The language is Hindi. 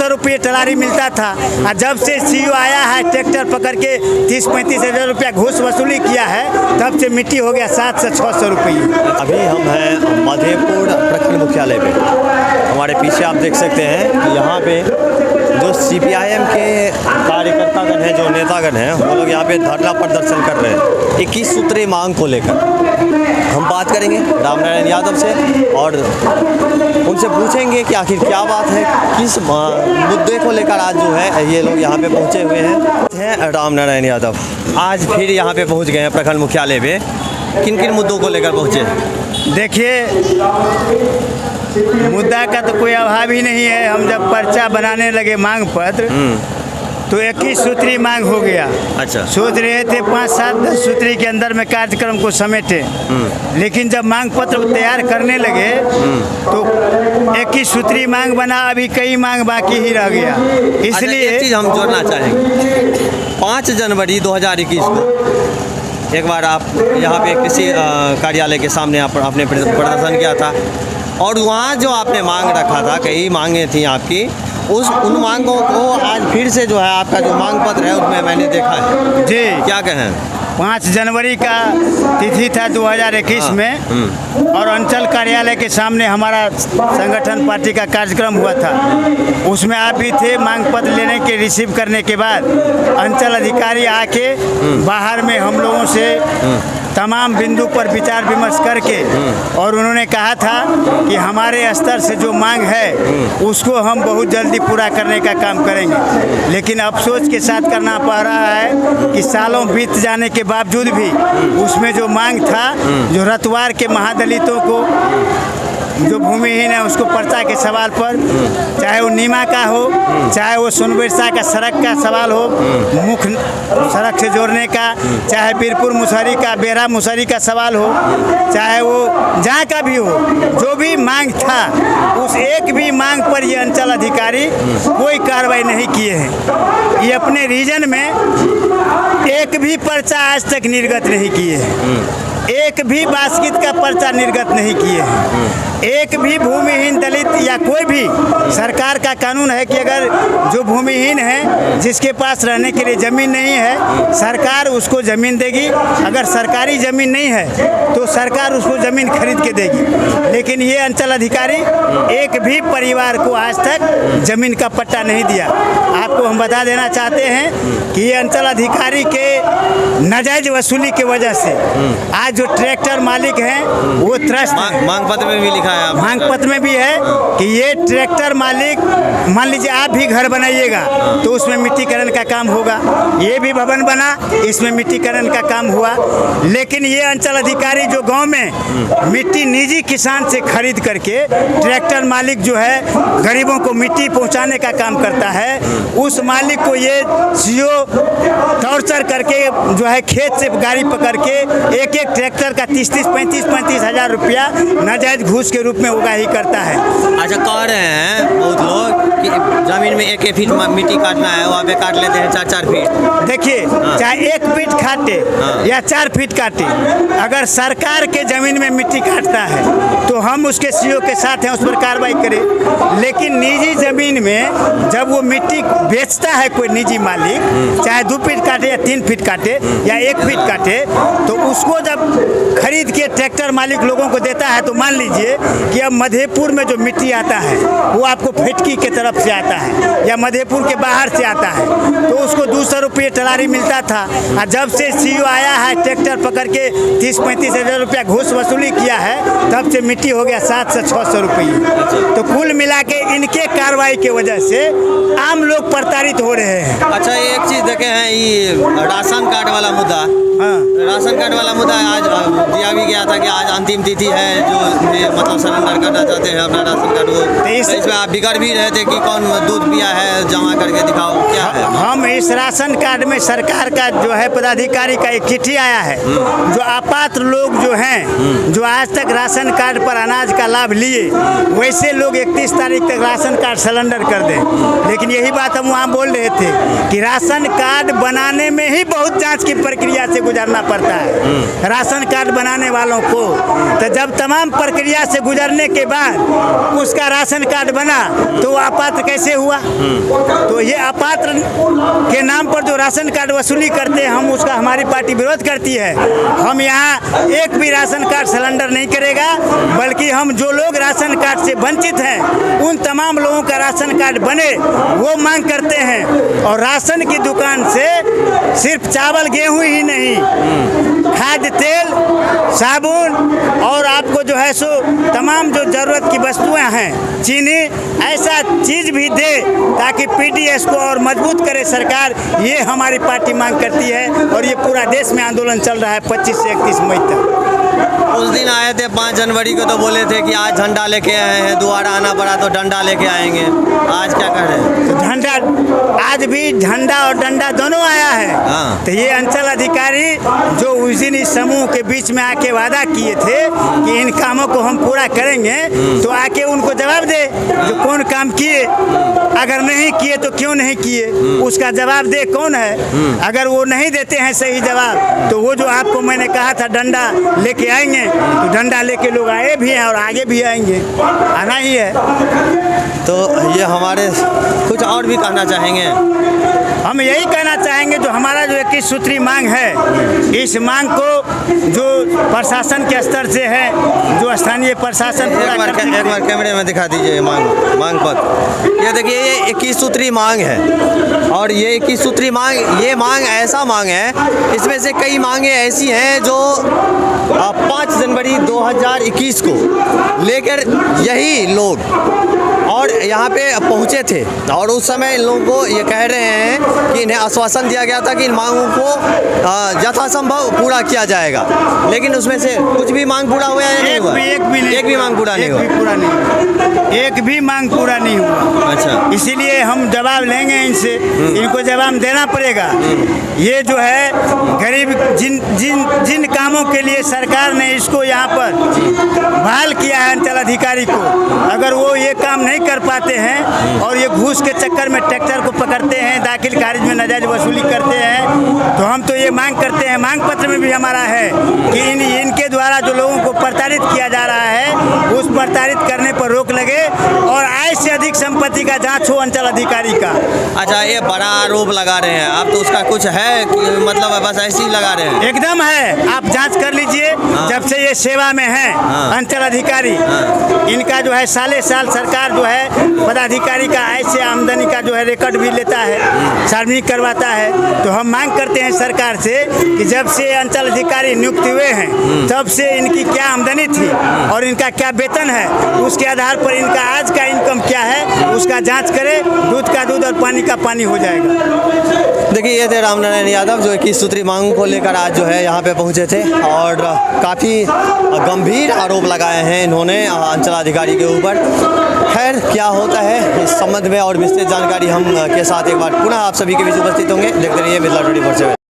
रुपये टलारी मिलता था। और जब से सीईओ आया है ट्रैक्टर पकड़ के 30-35 हज़ार रुपया घूस वसूली किया है, तब से मिट्टी हो गया 700 से 600 रुपये। अभी हम हैं मधेपुर प्रखंड मुख्यालय पे। हमारे पीछे आप देख सकते हैं कि यहाँ पे जो CPIM के कार्यकर्तागण हैं, जो नेतागण हैं, वो लोग यहाँ पे धरना प्रदर्शन कर रहे हैं 21 सूत्री मांग को लेकर। हम बात करेंगे रामनारायण यादव से और उनसे पूछेंगे कि आखिर क्या बात है, किस मुद्दे को लेकर आज जो है ये लोग यहाँ पे पहुँचे हुए हैं। रामनारायण यादव आज फिर यहाँ पे पहुँच गए हैं प्रखंड मुख्यालय पे। किन किन मुद्दों को लेकर पहुँचे? देखिए, मुद्दा का तो कोई अभाव ही नहीं है। हम जब पर्चा बनाने लगे मांग पत्र तो 21 सूत्री मांग हो गया। अच्छा। सोच रहे थे 5, 7, 10 सूत्री के अंदर में कार्यक्रम को समेटे, लेकिन जब मांग पत्र तैयार करने लगे तो 21 सूत्री मांग बना, अभी कई मांग बाकी ही रह गया। इसलिए एक चीज़ हम जोड़ना चाहेंगे, 5 जनवरी 2021 को एक बार आप यहाँ पे किसी कार्यालय के सामने आपने प्रदर्शन किया था और वहाँ जो आपने मांग रखा था, कई मांगें थी आपकी, उन मांगों को आज फिर से जो है आपका जो मांग पत्र है उसमें मैंने देखा है। जी, क्या कहें? 5 जनवरी का तिथि था 2021 में और अंचल कार्यालय के सामने हमारा संगठन पार्टी का कार्यक्रम हुआ था। उसमें आप भी थे। मांग पत्र लेने के रिसीव करने के बाद अंचल अधिकारी आके बाहर में हम लोगों से तमाम बिंदु पर विचार विमर्श करके और उन्होंने कहा था कि हमारे स्तर से जो मांग है उसको हम बहुत जल्दी पूरा करने का काम करेंगे। लेकिन अफसोस के साथ करना पड़ रहा है कि सालों बीत जाने के बावजूद भी उसमें जो मांग था, जो रतवार के महादलितों को जो भूमिहीन है उसको पर्चा के सवाल पर, चाहे वो नीमा का हो, चाहे वो सोनबरसा का सड़क का सवाल हो, मुख्य सड़क से जोड़ने का, चाहे बीरपुर मुसहरी का, बेरा मुसहरी का सवाल हो, चाहे वो जहाँ का भी हो, जो भी मांग था उस एक भी मांग पर ये अंचल अधिकारी कोई कार्रवाई नहीं किए हैं। ये अपने रीजन में एक भी पर्चा आज तक निर्गत नहीं किए हैं, एक भी बास्किट का पर्चा निर्गत नहीं किए हैं, एक भी भूमिहीन दलित या कोई भी, सरकार का कानून है कि अगर जो भूमिहीन है जिसके पास रहने के लिए ज़मीन नहीं है, सरकार उसको ज़मीन देगी। अगर सरकारी ज़मीन नहीं है तो सरकार उसको ज़मीन खरीद के देगी। लेकिन ये अंचल अधिकारी एक भी परिवार को आज तक ज़मीन का पट्टा नहीं दिया। आपको हम बता देना चाहते हैं कि ये अंचल अधिकारी के नाजायज वसूली की वजह से आज जो ट्रैक्टर मालिक हैं वो त्रस्त हैं। मांग पत्र में भी लिखा है, मांग पत्र में भी है कि ये ट्रैक्टर मालिक, मान लीजिए आप भी घर बनाइएगा तो उसमें मिट्टीकरण का काम होगा, ये भी भवन बना इसमें मिट्टीकरण का काम हुआ। लेकिन ये अंचल अधिकारी जो गांव में मिट्टी निजी किसान से खरीद करके ट्रैक्टर मालिक जो है गरीबों को मिट्टी पहुंचाने का काम करता है, उस मालिक को ये सीईओ टॉर्चर करके जो है खेत से गाड़ी पकड़ के एक ट्रैक्टर का 30-30, 35-35 हज़ार रुपया नाजायज घूस के रूप में उगाही करता है। अच्छा, कह रहे हैं बहुत लोग कि जमीन में 1 फीट मिट्टी काटना है, वहाँ पे काट लेते हैं 4-4 फीट। देखिए, चाहे 1 फीट काटे या 4 फीट काटे, अगर सरकार के जमीन में मिट्टी काटता है तो हम उसके सीईओ के साथ हैं, उस पर कार्रवाई करें। लेकिन निजी जमीन में जब वो मिट्टी बेचता है कोई निजी मालिक, चाहे 2 फीट काटे या 3 फीट काटे या 1 फीट काटे, तो उसको जब खरीद के ट्रैक्टर मालिक लोगों को देता है तो मान लीजिए कि अब मधेपुर में जो मिट्टी आता है वो आपको फेटकी के तरफ से आता है या मधेपुर के बाहर से आता है, तो उसको 200 रुपये टलारी मिलता था। और जब से सीईओ आया है ट्रैक्टर पकड़ के 30-35 हज़ार रुपया घूस वसूली किया है, तब से मिट्टी हो गया 700 से 600 रुपये। तो कुल मिला के इनके कार्रवाई की वजह से आम लोग प्रताड़ित हो रहे हैं। अच्छा, एक चीज़ देखे हैं, ये राशन कार्ड वाला मुद्दा, राशन कार्ड वाला मुद्दा आज दिया भी गया था कि आज अंतिम तिथि है जो मतलब सरेंडर करना चाहते हैं अपना राशन कार्ड को। तो इसमें आप बिगड़ भी रहे थे कि कौन दूध पिया है, जमा करके दिखाओ, क्या है? हम इस राशन कार्ड में सरकार का जो है पदाधिकारी का एक चिट्ठी आया है, जो अपात्र लोग जो हैं, जो आज तक राशन कार्ड पर अनाज का लाभ लिए, वैसे लोग 31 तारीख तक राशन कार्ड सरेंडर कर दें। लेकिन यही बात हम वहाँ बोल रहे थे कि राशन कार्ड बनाने में ही बहुत जाँच की प्रक्रिया से गुजरना पड़ता है। राशन राशन कार्ड बनाने वालों को। तो जब तमाम प्रक्रिया से गुजरने के बाद उसका राशन कार्ड बना तो वो अपात्र कैसे हुआ? तो ये अपात्र के नाम पर जो राशन कार्ड वसूली करते हैं हम उसका हमारी पार्टी विरोध करती है। हम यहाँ एक भी राशन कार्ड सिलेंडर नहीं करेगा, बल्कि हम जो लोग राशन कार्ड से वंचित हैं उन तमाम लोगों का राशन कार्ड बने वो मांग करते हैं। और राशन की दुकान से सिर्फ चावल गेहूं ही नहीं, खाद्य तेल, साबुन और आपको जो है सो तमाम जो ज़रूरत की वस्तुएं हैं, चीनी, ऐसा चीज़ भी दे ताकि पीडीएस को और मजबूत करे सरकार। ये हमारी पार्टी मांग करती है और ये पूरा देश में आंदोलन चल रहा है 25 से 31 मई तक। उस दिन आए थे 5 जनवरी को, तो बोले थे कि आज झंडा लेके आए हैं, दोबारा आना पड़ा तो डंडा लेके आएंगे। आज क्या कर रहे हैं? तो झंडा, आज भी झंडा और डंडा दोनों आया है। हाँ। तो ये अंचल अधिकारी जो उस दिन इस समूह के बीच में आके वादा किए थे कि इन कामों को हम पूरा करेंगे, तो आके उनको जवाब दे जो कौन काम किए, अगर नहीं किए तो क्यों नहीं किए, उसका जवाब दे कौन है। अगर वो नहीं देते हैं सही जवाब तो वो जो आपको मैंने कहा था डंडा लेके आएंगे, तो डंडा लेके लोग आए भी हैं और आगे भी आएंगे, आना ही है। तो ये हमारे कुछ और भी कहना चाहेंगे? हम यही कहना चाहेंगे जो हमारा जो 21 सूत्री मांग है, इस मांग को जो प्रशासन के स्तर से है, जो स्थानीय प्रशासन एक बार कैमरे में दिखा दीजिए मांग पत्र। ये देखिए ये 21 सूत्री मांग है और ये 21 सूत्री मांग, ये मांग ऐसा मांग है, इसमें से कई मांगे ऐसी हैं जो 5 जनवरी 2021 को लेकर यही लोग और यहाँ पे पहुँचे थे और उस समय इन लोगों को ये कह रहे हैं कि इन्हें आश्वासन दिया गया था कि इन मांगों को यथासंभव पूरा किया जाएगा, लेकिन उसमें से कुछ भी मांग पूरा हुआ या नहीं हुआ? एक भी मांग पूरा नहीं हुआ। एक भी मांग पूरा नहीं हुआ। अच्छा, इसीलिए हम जवाब लेंगे इनसे, इनको जवाब देना पड़ेगा। ये जो है गरीब जिन कामों के लिए सरकार ने इसको यहाँ पर बहाल किया है अंचल अधिकारी को, अगर वो ये काम नहीं कर पाते हैं और ये घूस के चक्कर में ट्रैक्टर को पकड़ते हैं, दाखिल खारिज में नाजायज वसूली करते हैं, तो हम तो ये मांग करते हैं, मांग पत्र में भी हमारा है कि इनके द्वारा जो लोगों को प्रताड़ित किया जा रहा है उस प्रताड़ित करने पर रोक लगे और आय से अधिक संपत्ति का जांच हो अंचल अधिकारी का। अच्छा, ये बड़ा आरोप लगा रहे हैं आप, तो उसका कुछ है कि मतलब बस ऐसे ही लगा रहे हैं? एकदम है, आप जांच कर लीजिए। जब से ये सेवा में है अंचल अधिकारी, इनका जो है साले साल सरकार जो है पदाधिकारी का आय से आमदनी का जो है रिकॉर्ड भी लेता है, सार्वजनिक करवाता है। तो हम मांग करते हैं सरकार से कि जब से अंचल अधिकारी नियुक्त हुए हैं तब से इनकी क्या आमदनी थी और इनका क्या वेतन है, उसके आधार पर इनका आज का इनकम क्या है उसका जांच करे। दूध का दूध और पानी का पानी हो जाएगा। देखिए, ये थे रामनारायण यादव जो 21 सूत्री मांग को लेकर आज जो है यहाँ पे पहुँचे थे और काफ़ी गंभीर आरोप लगाए हैं इन्होंने अंचलाधिकारी के ऊपर। खैर, क्या होता है इस संबंध में और विस्तृत जानकारी हम के साथ एक बार पुनः आप सभी के बीच उपस्थित होंगे। देखते रहिए मिथिला 24/7।